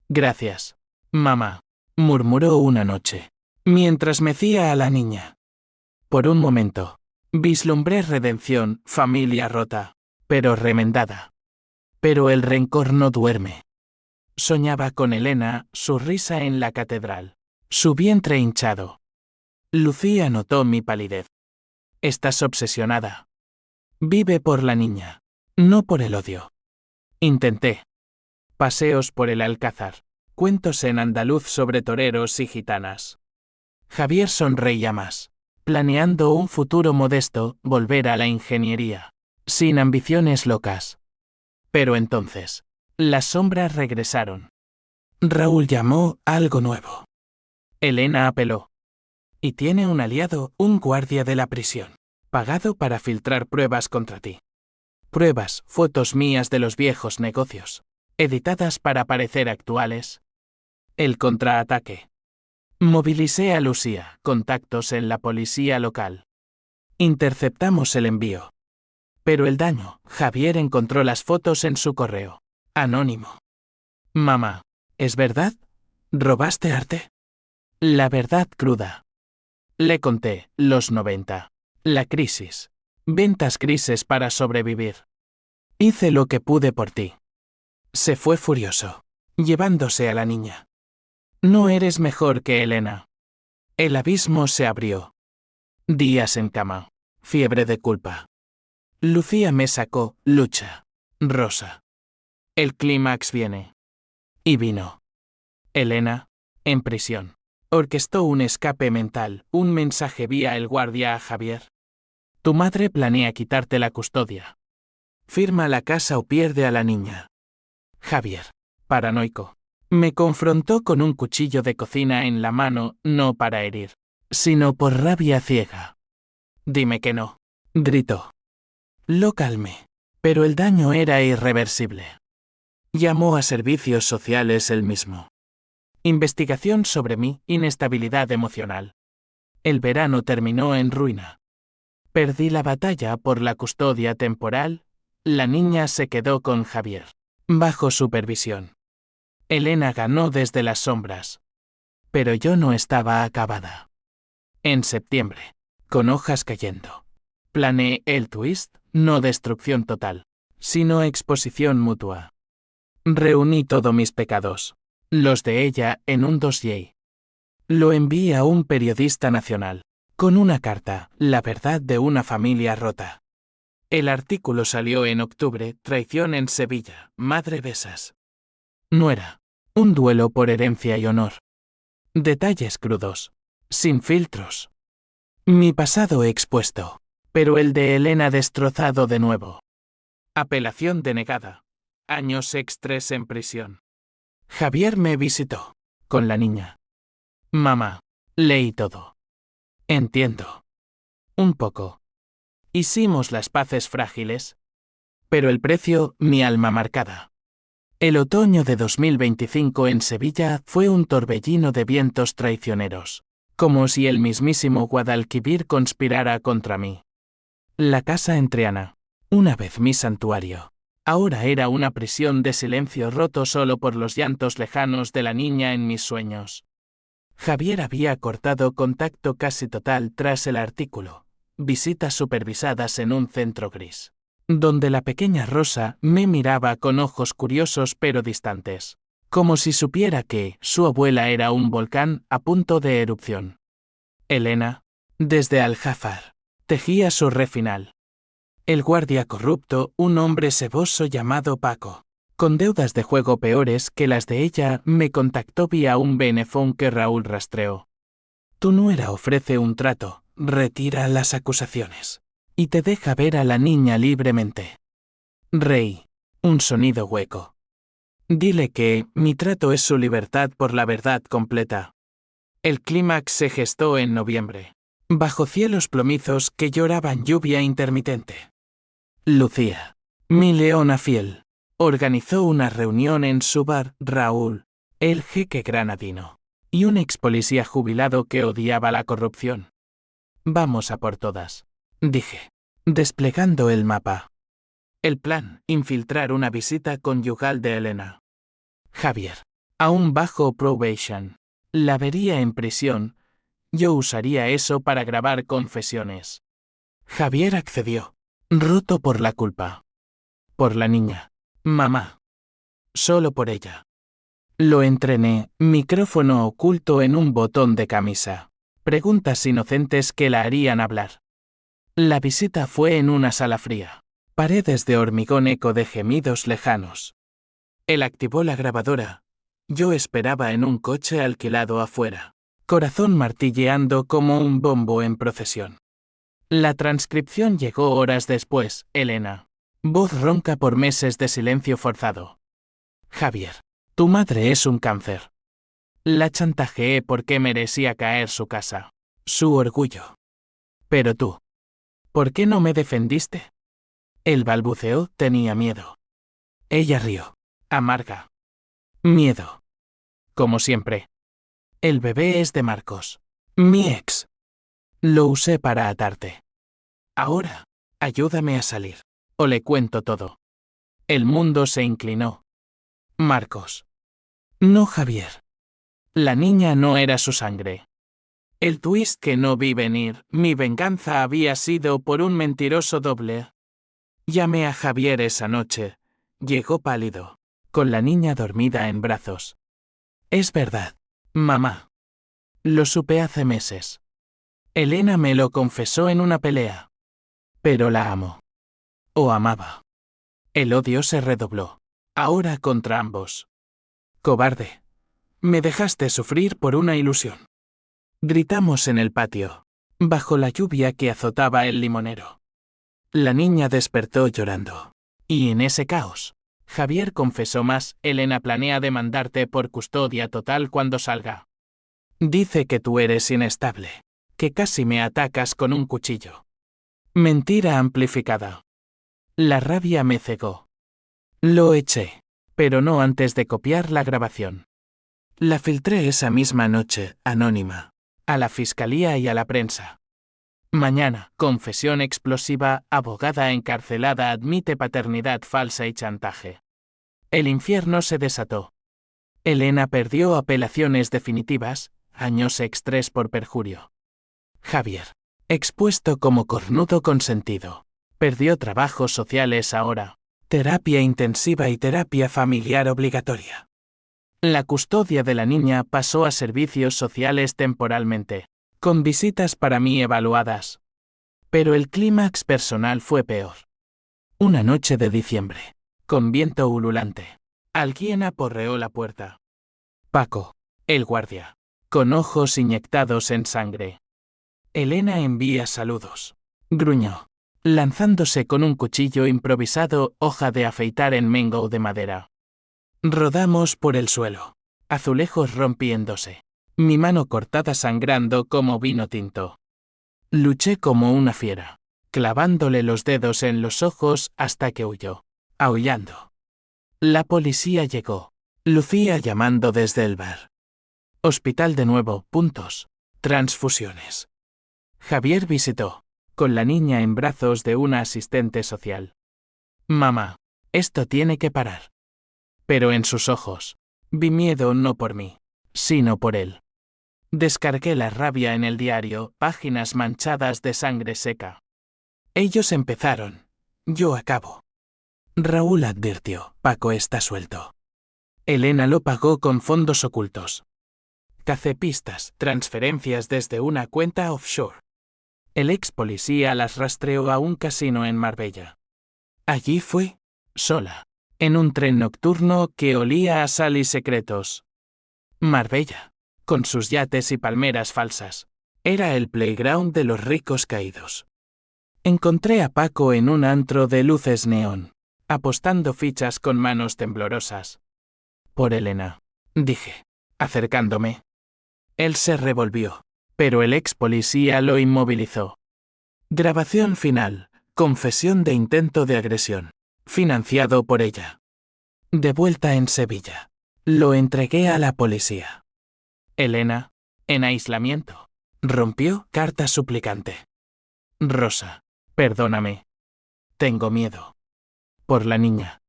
Gracias, mamá, murmuró una noche, mientras mecía a la niña. Por un momento, vislumbré redención, familia rota, pero remendada. Pero el rencor no duerme. Soñaba con Elena, su risa en la catedral, su vientre hinchado. Lucía notó mi palidez. Estás obsesionada. Vive por la niña, no por el odio. Intenté. Paseos por el Alcázar, cuentos en andaluz sobre toreros y gitanas. Javier sonreía más, planeando un futuro modesto, volver a la ingeniería, sin ambiciones locas. Pero entonces, las sombras regresaron. Raúl llamó algo nuevo. Elena apeló. Y tiene un aliado, un guardia de la prisión, pagado para filtrar pruebas contra ti. Pruebas, fotos mías de los viejos negocios, editadas para parecer actuales. El contraataque. Movilicé a Lucía, contactos en la policía local. Interceptamos el envío. Pero el daño, Javier encontró las fotos en su correo. Anónimo. Mamá, ¿es verdad? ¿Robaste arte? La verdad cruda. Le conté, los 90. La crisis. Ventas grises para sobrevivir. Hice lo que pude por ti. Se fue furioso, llevándose a la niña. No eres mejor que Elena. El abismo se abrió. Días en cama. Fiebre de culpa. Lucía me sacó, lucha. Rosa. El clímax viene. Y vino. Elena, en prisión. Orquestó un escape mental, un mensaje vía el guardia a Javier. Tu madre planea quitarte la custodia. Firma la casa o pierde a la niña. Javier, paranoico, me confrontó con un cuchillo de cocina en la mano, no para herir, sino por rabia ciega. Dime que no, gritó. Lo calmé, pero el daño era irreversible. Llamó a servicios sociales él mismo. Investigación sobre mi inestabilidad emocional. El verano terminó en ruina. Perdí la batalla por la custodia temporal, la niña se quedó con Javier, bajo supervisión. Elena ganó desde las sombras. Pero yo no estaba acabada. En septiembre, con hojas cayendo, planeé el twist, no destrucción total, sino exposición mutua. Reuní todos mis pecados, los de ella, en un dossier. Lo envié a un periodista nacional, con una carta, la verdad de una familia rota. El artículo salió en octubre, traición en Sevilla, madre besas. No era un duelo por herencia y honor. Detalles crudos, sin filtros. Mi pasado expuesto, pero el de Elena destrozado de nuevo. Apelación denegada. Años extres en prisión. Javier me visitó, con la niña. Mamá, leí todo. Entiendo. Un poco. Hicimos las paces frágiles. Pero el precio, mi alma marcada. El otoño de 2025 en Sevilla fue un torbellino de vientos traicioneros, como si el mismísimo Guadalquivir conspirara contra mí. La casa entreana, una vez mi santuario, ahora era una prisión de silencio roto solo por los llantos lejanos de la niña en mis sueños. Javier había cortado contacto casi total tras el artículo, visitas supervisadas en un centro gris, donde la pequeña Rosa me miraba con ojos curiosos pero distantes, como si supiera que su abuela era un volcán a punto de erupción. Elena, desde Al-Jafar, tejía su re final. El guardia corrupto, un hombre seboso llamado Paco, con deudas de juego peores que las de ella, me contactó vía un benefón que Raúl rastreó. Tu nuera ofrece un trato, retira las acusaciones y te deja ver a la niña libremente. Rey, un sonido hueco. Dile que mi trato es su libertad por la verdad completa. El clímax se gestó en noviembre, bajo cielos plomizos que lloraban lluvia intermitente. Lucía, mi leona fiel, organizó una reunión en su bar, Raúl, el jeque granadino, y un ex policía jubilado que odiaba la corrupción. Vamos a por todas, dije, desplegando el mapa. El plan, infiltrar una visita conyugal de Elena. Javier, aún bajo probation, la vería en prisión. Yo usaría eso para grabar confesiones. Javier accedió, roto por la culpa. Por la niña. Mamá. Solo por ella. Lo entrené, micrófono oculto en un botón de camisa. Preguntas inocentes que la harían hablar. La visita fue en una sala fría. Paredes de hormigón, eco de gemidos lejanos. Él activó la grabadora. Yo esperaba en un coche alquilado afuera, corazón martilleando como un bombo en procesión. La transcripción llegó horas después, Elena. Voz ronca por meses de silencio forzado. Javier, tu madre es un cáncer. La chantajeé porque merecía caer su casa, su orgullo. Pero tú, ¿por qué no me defendiste? Él balbuceó, tenía miedo. Ella rió, amarga. Miedo. Como siempre. El bebé es de Marcos, mi ex. Lo usé para atarte. Ahora, ayúdame a salir, o le cuento todo. El mundo se inclinó. Marcos. No, Javier. La niña no era su sangre. El twist que no vi venir, mi venganza había sido por un mentiroso doble. Llamé a Javier esa noche. Llegó pálido, con la niña dormida en brazos. Es verdad, mamá. Lo supe hace meses. Elena me lo confesó en una pelea. Pero la amo. O amaba. El odio se redobló. Ahora contra ambos. Cobarde. Me dejaste sufrir por una ilusión. Gritamos en el patio, bajo la lluvia que azotaba el limonero. La niña despertó llorando. Y en ese caos, Javier confesó más. Elena planea demandarte por custodia total cuando salga. Dice que tú eres inestable, que casi me atacas con un cuchillo. Mentira amplificada. La rabia me cegó. Lo eché, pero no antes de copiar la grabación. La filtré esa misma noche, anónima, a la fiscalía y a la prensa. Mañana, confesión explosiva, abogada encarcelada admite paternidad falsa y chantaje. El infierno se desató. Elena perdió apelaciones definitivas, años extres por perjurio. Javier, expuesto como cornudo consentido, perdió trabajos sociales ahora, terapia intensiva y terapia familiar obligatoria. La custodia de la niña pasó a servicios sociales temporalmente, con visitas para mí evaluadas. Pero el clímax personal fue peor. Una noche de diciembre, con viento ululante, alguien aporreó la puerta. Paco, el guardia, con ojos inyectados en sangre. Elena envía saludos. Gruñó, lanzándose con un cuchillo improvisado, hoja de afeitar en mango de madera. Rodamos por el suelo, azulejos rompiéndose, mi mano cortada sangrando como vino tinto. Luché como una fiera, clavándole los dedos en los ojos hasta que huyó, aullando. La policía llegó, Lucía llamando desde el bar. Hospital de nuevo, transfusiones. Javier visitó, con la niña en brazos de una asistente social. Mamá, esto tiene que parar. Pero en sus ojos, vi miedo no por mí, sino por él. Descargué la rabia en el diario, páginas manchadas de sangre seca. Ellos empezaron, yo acabo. Raúl advirtió, Paco está suelto. Elena lo pagó con fondos ocultos. Cacepistas, transferencias desde una cuenta offshore. El ex policía las rastreó a un casino en Marbella. Allí fue, sola, en un tren nocturno que olía a sal y secretos. Marbella, con sus yates y palmeras falsas, era el playground de los ricos caídos. Encontré a Paco en un antro de luces neón, apostando fichas con manos temblorosas. Por Elena, dije, acercándome. Él se revolvió, pero el ex policía lo inmovilizó. Grabación final, confesión de intento de agresión, financiado por ella. De vuelta en Sevilla, lo entregué a la policía. Elena, en aislamiento, rompió carta suplicante. Rosa, perdóname. Tengo miedo. Por la niña.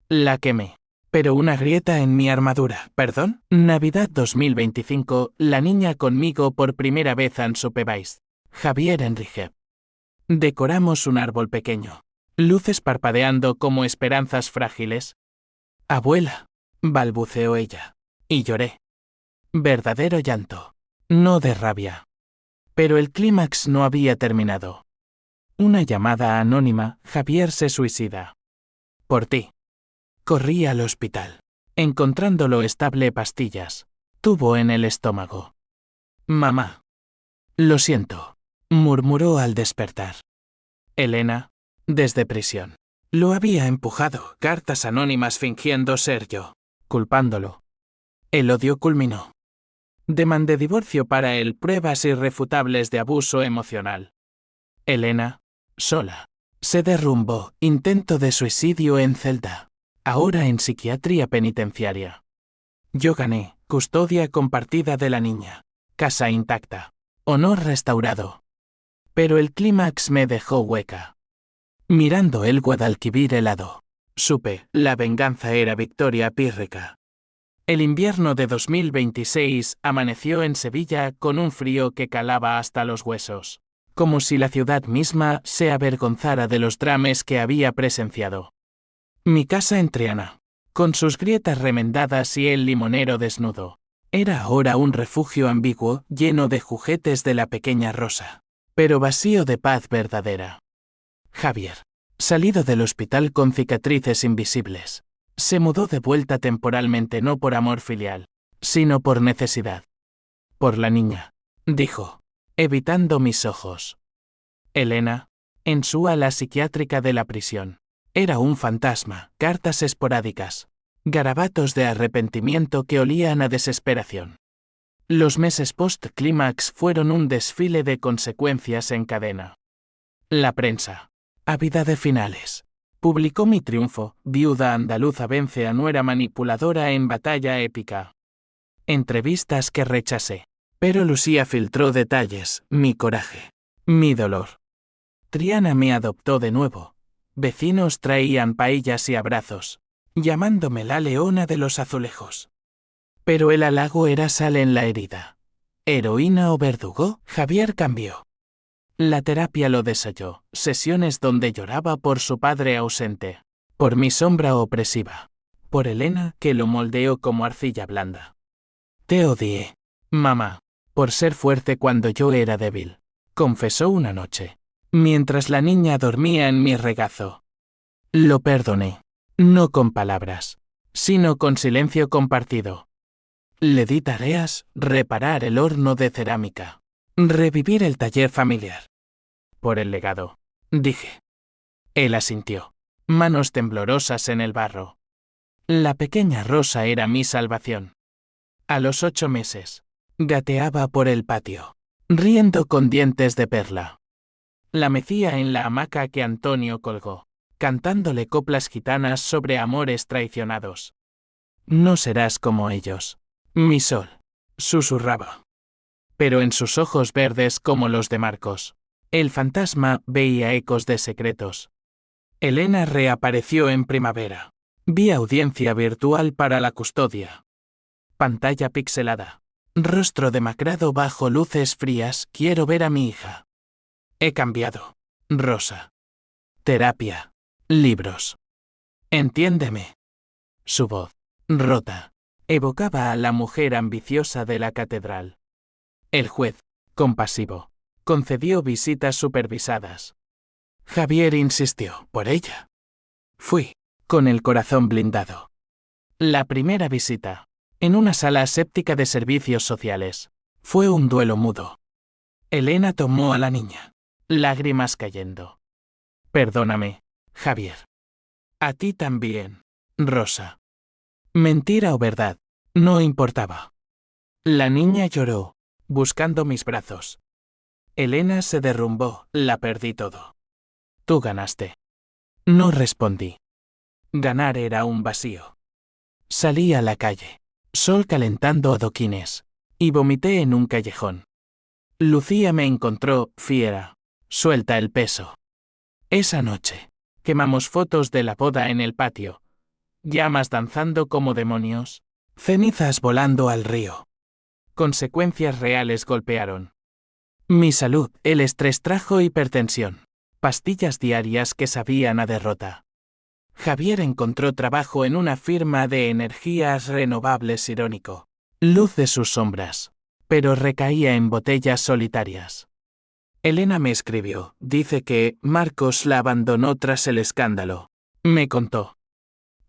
La quemé. Pero una grieta en mi armadura, ¿perdón? Navidad 2025, la niña conmigo por primera vez en Supebais. Javier Enrique. Decoramos un árbol pequeño. Luces parpadeando como esperanzas frágiles. Abuela, balbuceó ella. Y lloré. Verdadero llanto. No de rabia. Pero el clímax no había terminado. Una llamada anónima, Javier se suicida. Por ti. Corrí al hospital. Encontrándolo estable pastillas. Tubo en el estómago. Mamá. Lo siento, murmuró al despertar. Elena, desde prisión. Lo había empujado, cartas anónimas fingiendo ser yo, culpándolo. El odio culminó. Demandé divorcio para él, pruebas irrefutables de abuso emocional. Elena, sola, se derrumbó, intento de suicidio en celda. Ahora en psiquiatría penitenciaria. Yo gané, custodia compartida de la niña. Casa intacta. Honor restaurado. Pero el clímax me dejó hueca. Mirando el Guadalquivir helado, supe, la venganza era victoria pírrica. El invierno de 2026 amaneció en Sevilla con un frío que calaba hasta los huesos, como si la ciudad misma se avergonzara de los dramas que había presenciado. Mi casa en Triana, con sus grietas remendadas y el limonero desnudo. Era ahora un refugio ambiguo, lleno de juguetes de la pequeña Rosa, pero vacío de paz verdadera. Javier, salido del hospital con cicatrices invisibles, se mudó de vuelta temporalmente no por amor filial, sino por necesidad. Por la niña, dijo, evitando mis ojos. Elena, en su ala psiquiátrica de la prisión, era un fantasma, cartas esporádicas, garabatos de arrepentimiento que olían a desesperación. Los meses post-clímax fueron un desfile de consecuencias en cadena. La prensa, ávida de finales, publicó mi triunfo, viuda andaluza vence a nuera manipuladora en batalla épica. Entrevistas que rechacé, pero Lucía filtró detalles, mi coraje, mi dolor. Triana me adoptó de nuevo. Vecinos traían paellas y abrazos, llamándome la leona de los azulejos. Pero el halago era sal en la herida. Heroína o verdugo, Javier cambió. La terapia lo desayó, sesiones donde lloraba por su padre ausente, por mi sombra opresiva, por Elena que lo moldeó como arcilla blanda. Te odié, mamá, por ser fuerte cuando yo era débil, confesó una noche, mientras la niña dormía en mi regazo. Lo perdoné, no con palabras, sino con silencio compartido. Le di tareas, reparar el horno de cerámica, revivir el taller familiar. Por el legado, dije. Él asintió, manos temblorosas en el barro. La pequeña Rosa era mi salvación. A los 8 meses, gateaba por el patio, riendo con dientes de perla. La mecía en la hamaca que Antonio colgó, cantándole coplas gitanas sobre amores traicionados. No serás como ellos, mi sol, susurraba. Pero en sus ojos verdes como los de Marcos, el fantasma veía ecos de secretos. Elena reapareció en primavera. Vi audiencia virtual para la custodia. Pantalla pixelada. Rostro demacrado bajo luces frías, quiero ver a mi hija. He cambiado. Rosa. Terapia. Libros. Entiéndeme. Su voz, rota, evocaba a la mujer ambiciosa de la catedral. El juez, compasivo, concedió visitas supervisadas. Javier insistió por ella. Fui, con el corazón blindado. La primera visita, en una sala aséptica de servicios sociales, fue un duelo mudo. Elena tomó a la niña, lágrimas cayendo. Perdóname, Javier. A ti también, Rosa. Mentira o verdad, no importaba. La niña lloró, buscando mis brazos. Elena se derrumbó, la perdí todo. Tú ganaste. No respondí. Ganar era un vacío. Salí a la calle, sol calentando adoquines, y vomité en un callejón. Lucía me encontró, fiera, suelta el peso. Esa noche, quemamos fotos de la boda en el patio. Llamas danzando como demonios, cenizas volando al río. Consecuencias reales golpearon. Mi salud, el estrés trajo hipertensión, pastillas diarias que sabían a derrota. Javier encontró trabajo en una firma de energías renovables irónico, luz de sus sombras, pero recaía en botellas solitarias. Elena me escribió, dice que Marcos la abandonó tras el escándalo. Me contó.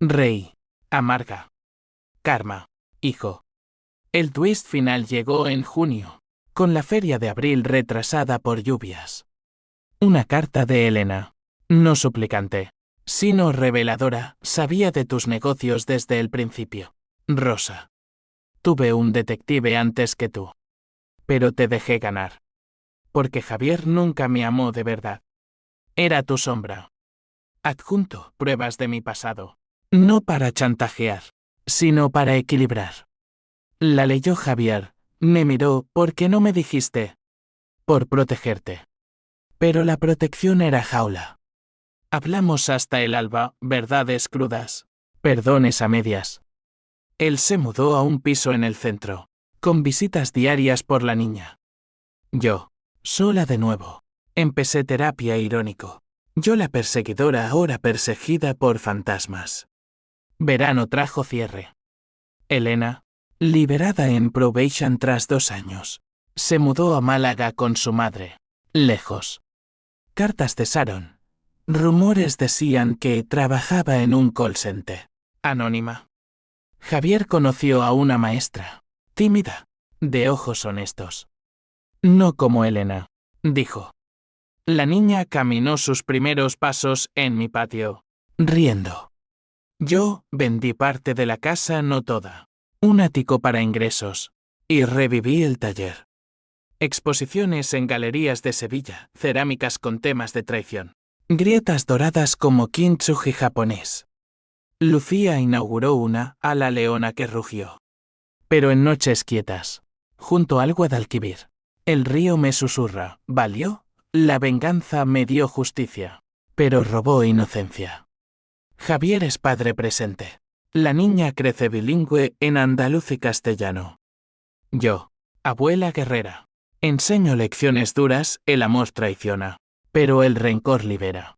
Rey, amarga. Karma, hijo. El twist final llegó en junio, con la feria de abril retrasada por lluvias. Una carta de Elena, no suplicante, sino reveladora, sabía de tus negocios desde el principio. Rosa. Tuve un detective antes que tú. Pero te dejé ganar. Porque Javier nunca me amó de verdad. Era tu sombra. Adjunto pruebas de mi pasado. No para chantajear, sino para equilibrar. La leyó Javier, me miró, ¿por qué no me dijiste? Por protegerte. Pero la protección era jaula. Hablamos hasta el alba, verdades crudas, perdones a medias. Él se mudó a un piso en el centro, con visitas diarias por la niña. Yo, sola de nuevo, empecé terapia irónico. Yo la perseguidora ahora perseguida por fantasmas. Verano trajo cierre. Elena, liberada en probation tras 2 años, se mudó a Málaga con su madre. Lejos. Cartas cesaron. Rumores decían que trabajaba en un call center. Anónima. Javier conoció a una maestra, tímida, de ojos honestos. No como Elena, dijo. La niña caminó sus primeros pasos en mi patio, riendo. Yo vendí parte de la casa, no toda. Un ático para ingresos. Y reviví el taller. Exposiciones en galerías de Sevilla, cerámicas con temas de traición. Grietas doradas como kintsugi japonés. Lucía inauguró una a la leona que rugió. Pero en noches quietas, junto al Guadalquivir, el río me susurra, ¿valió? La venganza me dio justicia, pero robó inocencia. Javier es padre presente. La niña crece bilingüe en andaluz y castellano. Yo, abuela guerrera, enseño lecciones duras, el amor traiciona, pero el rencor libera.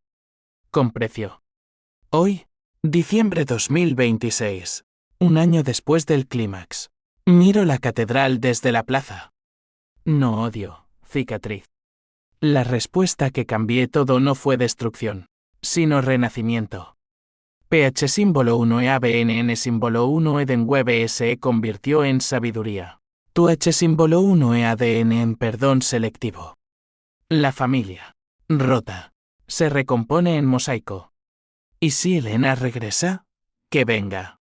Con precio. Hoy, diciembre 2026, un año después del clímax, miro la catedral desde la plaza. No odio, cicatriz. La respuesta que cambié todo no fue destrucción, sino renacimiento. PH símbolo 1 EABNN símbolo 1 Eden Web se convirtió en sabiduría. Tu H símbolo 1 EADN en perdón selectivo. La familia, rota, se recompone en mosaico. ¿Y si Elena regresa? Que venga.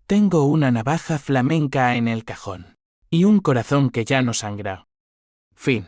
Tengo una navaja flamenca en el cajón. Y un corazón que ya no sangra. Fin.